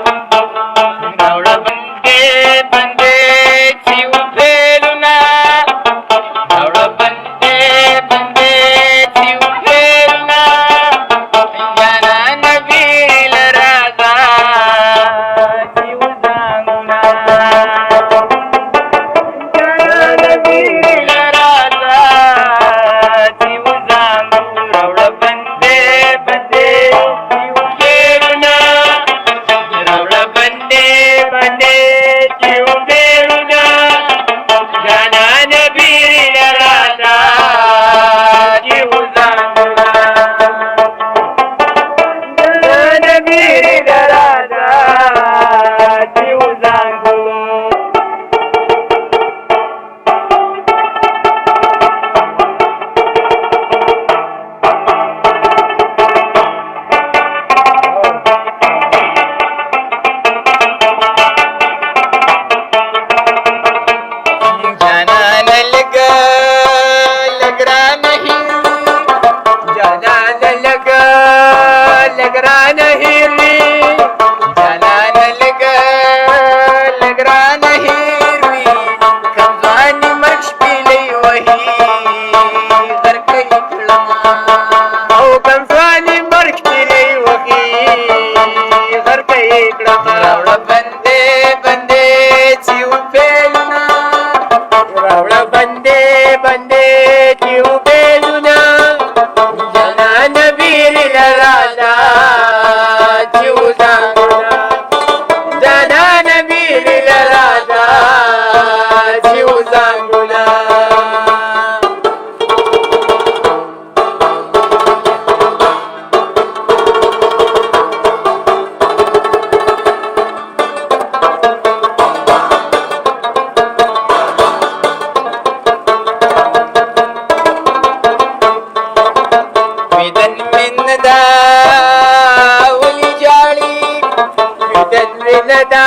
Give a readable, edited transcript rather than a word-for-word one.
रावळ बंदे बंदे जीव फेरुना रावळ बंदे बंदे जीव फेरुना ज्ञानान वीर राजा जीव सांगुना ज्ञानान वीर राजा जीव सांगू रावळ बंदे बंदे जीव फेरुना रावळ बंदे बंदे जीव फेरुना ज्ञानान वीर राजा जीव सांगुना ज्ञानान वीर राजा जीव सांगू जाना न लग रहा नहीं जाना न लग रहा नहीं जाना न लग रहा नहीं कमजानी मर्च पी लई वही घर कई खिलमा ओ कमजानी मर्च पी लई वही घर कई खिलमा रावळ बंदे बंदे जीव फेलना रावळ बंदे बंदे जीव फेलना जनान वीर राजा जीव सांगुना जनान वीर राजा जीव सांगुना विदन मिन्नदा उली जाळी विदन मिन्नदा